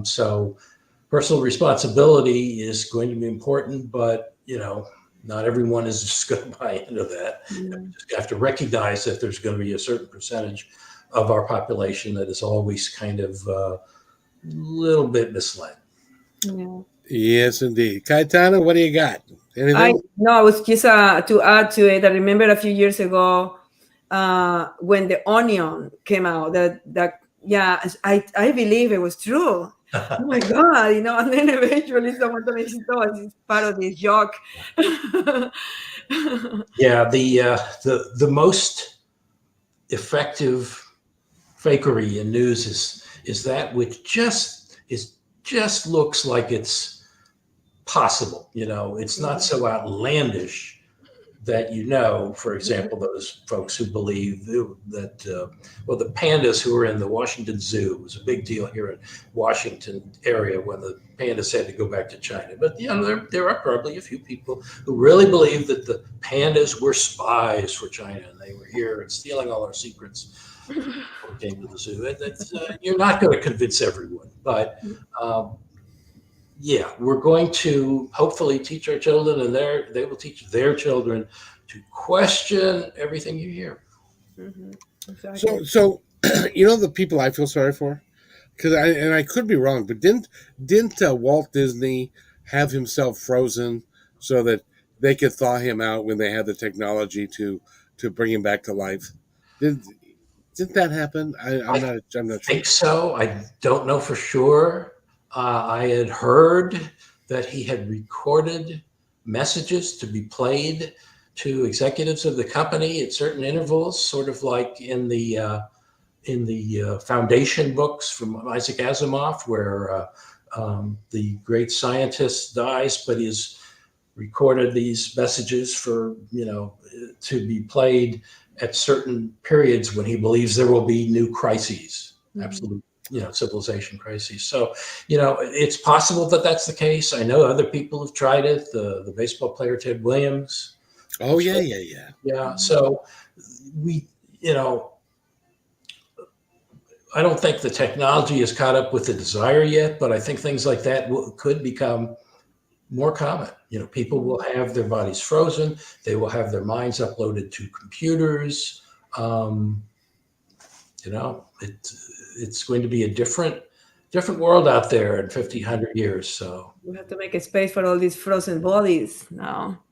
So personal responsibility is going to be important, but, not everyone is just going to buy into that. You just have to recognize that there's going to be a certain percentage of our population that is always kind of a little bit misled. Yeah. Yes, indeed. Cayetana, what do you got? Anything? I was just to add to it. I remember a few years ago when the Onion came out. I believe it was true. Oh my God, and then eventually someone told me, it's part of this joke. Yeah, the most effective fakery in news is that which just looks like it's possible. It's not so outlandish that for example, those folks who believe that the pandas who were in the Washington Zoo, it was a big deal here in Washington area when the pandas had to go back to China. But there are probably a few people who really believe that the pandas were spies for China and they were here and stealing all our secrets when it came to the zoo. You're not going to convince everyone, but we're going to hopefully teach our children, and they will teach their children to question everything you hear. Mm-hmm. Exactly. So the people I feel sorry for, because I could be wrong, but didn't Walt Disney have himself frozen so that they could thaw him out when they had the technology to bring him back to life? Didn't that happen? I'm not sure. I think so. I don't know for sure. I had heard that he had recorded messages to be played to executives of the company at certain intervals, sort of like in the Foundation books from Isaac Asimov, where the great scientist dies, but he's recorded these messages for to be played at certain periods when he believes there will be new crises, absolute civilization crises. So it's possible that that's the case. I know other people have tried it. The baseball player Ted Williams. Oh yeah. So we I don't think the technology has caught up with the desire yet, but I think things like that could become more common. People will have their bodies frozen. They will have their minds uploaded to computers. It's going to be a different world out there in 50, 100 years. So We have to make a space for all these frozen bodies now.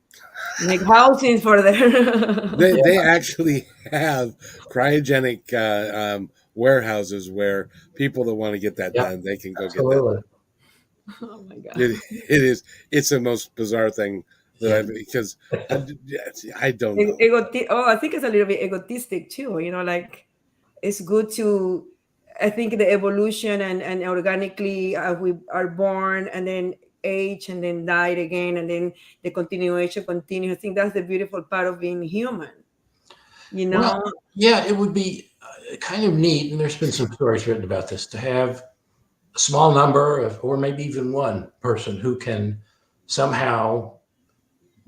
Make housing for them. They actually have cryogenic warehouses where people that want to get that yeah, done, they can go get that absolutely. done. Oh my god. It's the most bizarre thing that Yeah. I've, because I don't know. I think it's a little bit egotistic too. Like it's good to. I think the evolution and organically we are born and then age and then died again and then the continuation continues. I think that's the beautiful part of being human. Well, yeah, it would be kind of neat, and there's been some stories written about this, to have a small number of, or maybe even one person who can somehow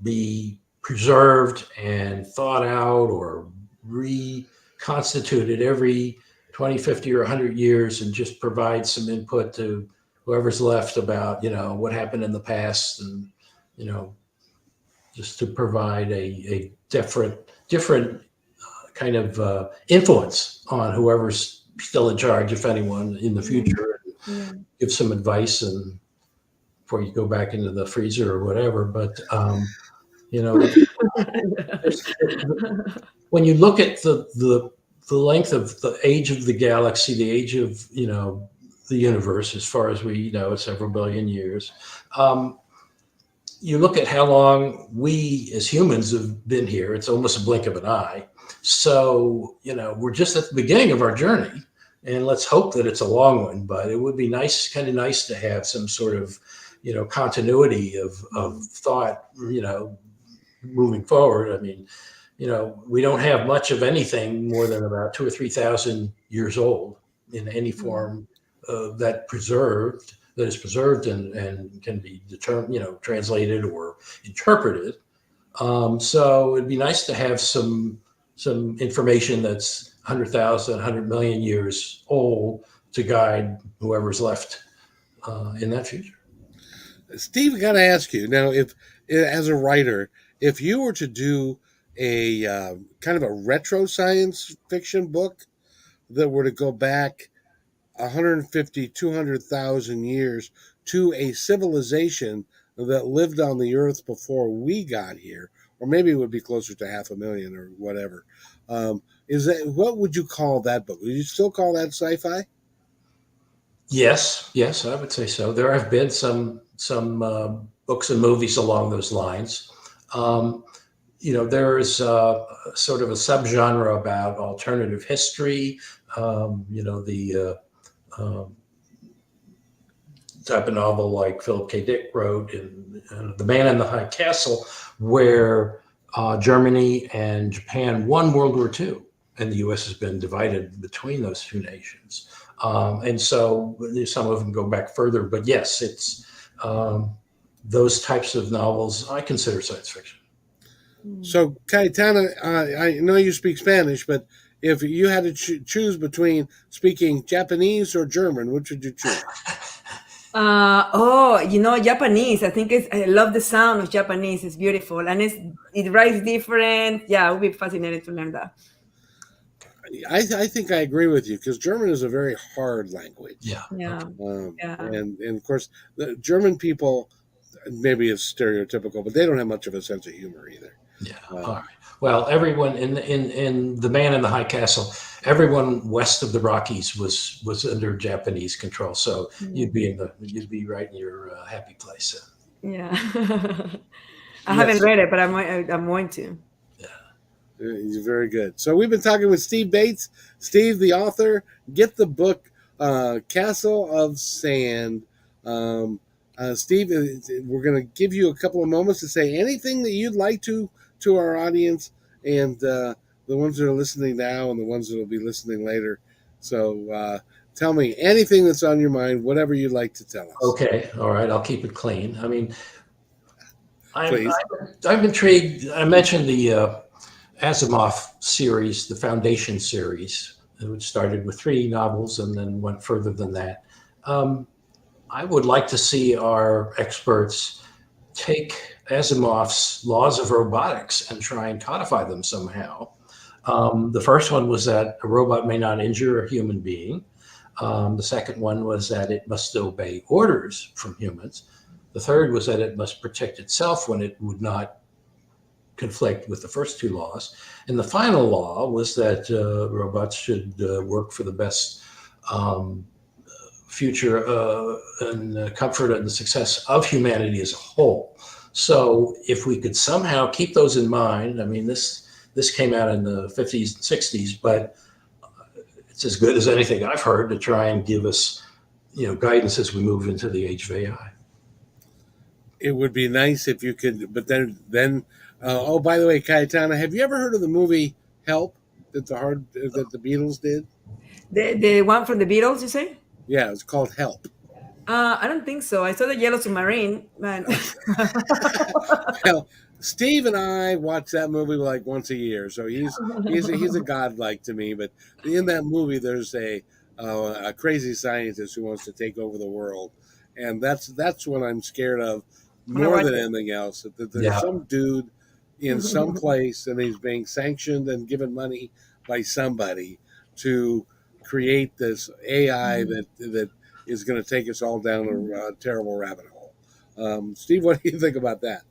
be preserved and thought out or reconstituted every 20, 50, or 100 years and just provide some input to whoever's left about, what happened in the past, and, just to provide a different kind of influence on whoever's still in charge, if anyone, in the future. Yeah. Give some advice and before you go back into the freezer or whatever. But when you look at the length of the age of the galaxy, the age of the universe, as far as we know, several billion years. You look at how long we as humans have been here. It's almost a blink of an eye. So, we're just at the beginning of our journey, and let's hope that it's a long one, but it would be kind of nice to have some sort of, continuity of thought, moving forward. I mean, we don't have much of anything more than about 2,000 or 3,000 years old in any form that is preserved and can be determined, translated or interpreted. So it'd be nice to have some information that's 100,000, 100 million years old to guide whoever's left in that future. Steve, I got to ask you now, if as a writer, if you were to do a kind of a retro science fiction book that were to go back 150, 200,000 years to a civilization that lived on the earth before we got here, or maybe it would be closer to 500,000 or whatever. What would you call that book? Would you still call that sci-fi? Yes, I would say so. There have been some books and movies along those lines. There is sort of a subgenre about alternative history. The type of novel like Philip K. Dick wrote in The Man in the High Castle, where Germany and Japan won World War II, and the U.S. has been divided between those two nations. And so some of them go back further, but yes, it's those types of novels I consider science fiction. So, Cayetana, I know you speak Spanish, but if you had to choose between speaking Japanese or German, which would you choose? Japanese. I love the sound of Japanese. It's beautiful and it writes different. Yeah, it would be fascinating to learn that. I think I agree with you because German is a very hard language. Yeah. And of course, the German people, maybe it's stereotypical, but they don't have much of a sense of humor either. Yeah. All right. Well, everyone in The Man in the High Castle, everyone west of the Rockies was under Japanese control. So you'd be right in your happy place. Yeah. I haven't read it, but I'm going to. He's very good. So we've been talking with Steve Bates. Steve, the author. Get the book, Castle of Sand. Steve, we're going to give you a couple of moments to say anything that you'd like to our audience and the ones that are listening now and the ones that will be listening later. So tell me anything that's on your mind, whatever you'd like to tell us. Okay. All right. I'll keep it clean. I mean, I'm intrigued. I mentioned the Asimov series, the Foundation series, which started with 3 novels and then went further than that. I would like to see our experts take Asimov's laws of robotics and try and codify them somehow. The first one was that a robot may not injure a human being. The second one was that it must obey orders from humans. The third was that it must protect itself when it would not conflict with the first 2 laws. And the final law was that robots should work for the best future and comfort and the success of humanity as a whole. So if we could somehow keep those in mind, I mean, this came out in the 50s and 60s, but it's as good as anything I've heard to try and give us, guidance as we move into the age of AI. It would be nice if you could, but then oh, by the way, Cayetana, have you ever heard of the movie Help that the Beatles did? The one from the Beatles, you say? Yeah, it's called Help. I don't think so. I saw the Yellow Submarine, man. Well, Steve and I watch that movie like once a year, so he's a godlike to me. But in that movie, there's a crazy scientist who wants to take over the world, and that's what I'm scared of more than anything else. That there's some dude in some place, and he's being sanctioned and given money by somebody to create this AI that is going to take us all down a terrible rabbit hole. Steve, what do you think about that?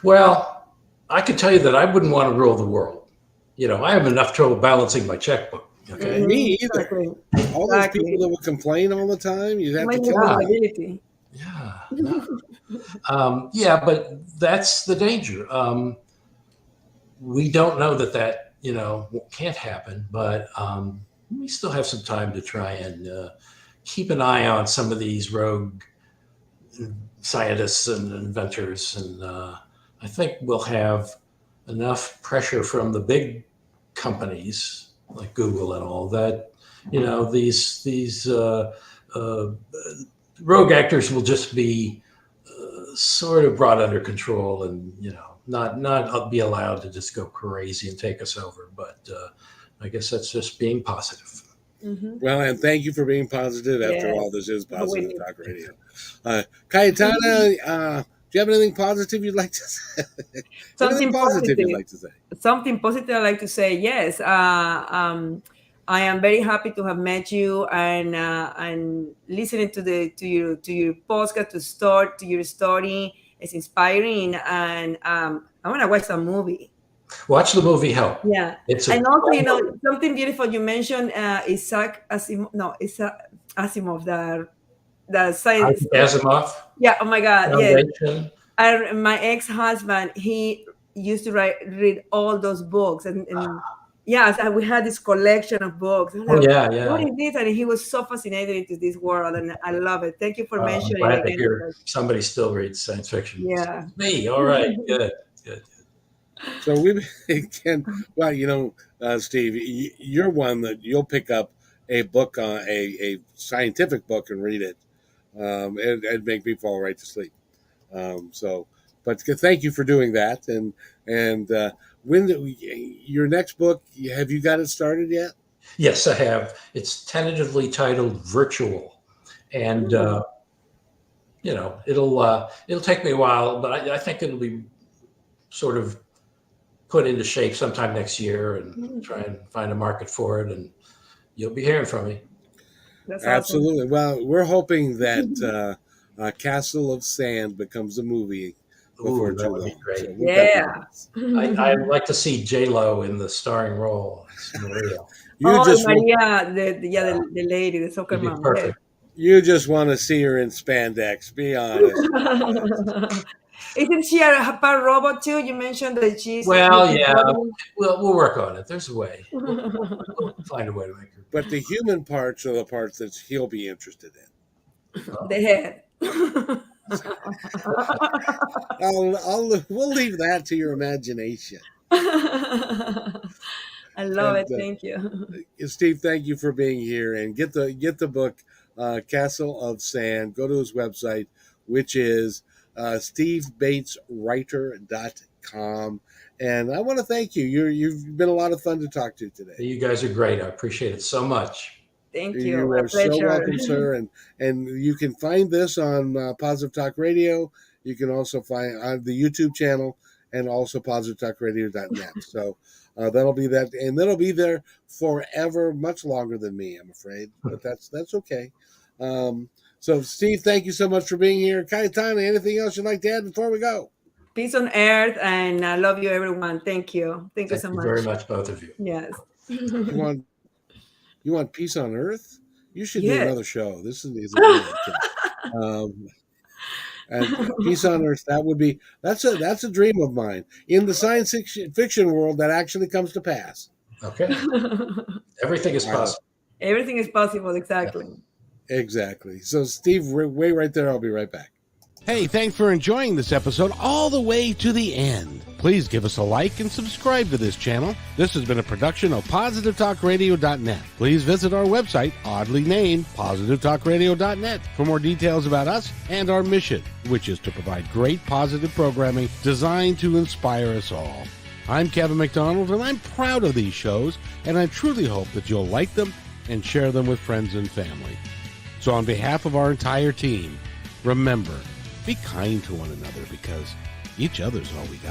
Well, I can tell you that I wouldn't want to rule the world. I have enough trouble balancing my checkbook. Okay. Me either. Exactly. All those people that would complain all the time, you'd have to kill them. Yeah. No. Yeah, but that's the danger. We don't know that can't happen, but we still have some time to try and keep an eye on some of these rogue scientists and inventors, and I think we'll have enough pressure from the big companies like Google and all that these rogue actors will just be sort of brought under control and not be allowed to just go crazy and take us over. But I guess that's just being positive. Mm-hmm. Well, and thank you for being positive. After all, this is Positive Talk Radio. Cayetana, do you have anything positive you'd like to say? Something positive you'd like to say? Something positive I'd like to say. Yes. I am very happy to have met you and listening to your podcast, to your story. It's inspiring, and I want to watch the movie. Watch the movie Help. Yeah, and also something beautiful you mentioned. Isaac Asimov. No, it's Asimov. The science. Asimov. Yeah. Oh my God. Yeah. My ex-husband, he used to read all those books, and yes, and we had this collection of books. Like, yeah. What is this? And he was so fascinated into this world, and I love it. Thank you for mentioning it. Glad to hear somebody still reads science fiction. Yeah. It's me. All right. Good. So we can. Well, Steve, you're one that you'll pick up a book on a scientific book and read it, and make me fall right to sleep. But thank you for doing that. And when your next book, have you got it started yet? Yes, I have. It's tentatively titled Virtual, and it'll take me a while, but I think it'll be sort of put into shape sometime next year, and try and find a market for it, and you'll be hearing from me. That's absolutely awesome. Well, we're hoping that Castle of Sand becomes a movie before that would be great. So yeah. I'd like to see J-Lo in the starring role as Maria. Maria, the lady, the soccer mom. Perfect. You just want to see her in spandex, be honest. Isn't she a part robot too? You mentioned that she's. Well, yeah. We'll work on it. There's a way. We'll find a way to make her. But the human parts are the parts that he'll be interested in. The head. We'll leave that to your imagination. I love it. Thank you, Steve. Thank you for being here, and get the book, Castle of Sand. Go to his website, which is stevebateswriter.com, And I want to thank you. You've been a lot of fun to talk to today. You guys are great. I appreciate it so much. Thank you. You A are so pleasure. welcome, sir. And you can find this on Positive Talk Radio. You can also find on the YouTube channel and also positivetalkradio.net. So that'll be that, and that'll be there forever, much longer than me, I'm afraid. But that's okay. So, Steve, thank you so much for being here. Cayetana, anything else you'd like to add before we go? Peace on earth, and I love you, everyone. Thank you. Thank you Thank so you much. very much, both of you. Yes. You want peace on earth? You should do Yes. another show. This is a good one. And peace on earth, that's a dream of mine. In the science fiction world, that actually comes to pass. Okay. Everything is possible. Everything is possible, exactly. Exactly. So, Steve, wait right there. I'll be right back. Hey, thanks for enjoying this episode all the way to the end. Please give us a like and subscribe to this channel. This has been a production of positivetalkradio.net. Please visit our website, oddly named positivetalkradio.net, for more details about us and our mission, which is to provide great positive programming designed to inspire us all. I'm Kevin McDonald, and I'm proud of these shows, and I truly hope that you'll like them and share them with friends and family. So on behalf of our entire team, remember, be kind to one another, because each other's all we got.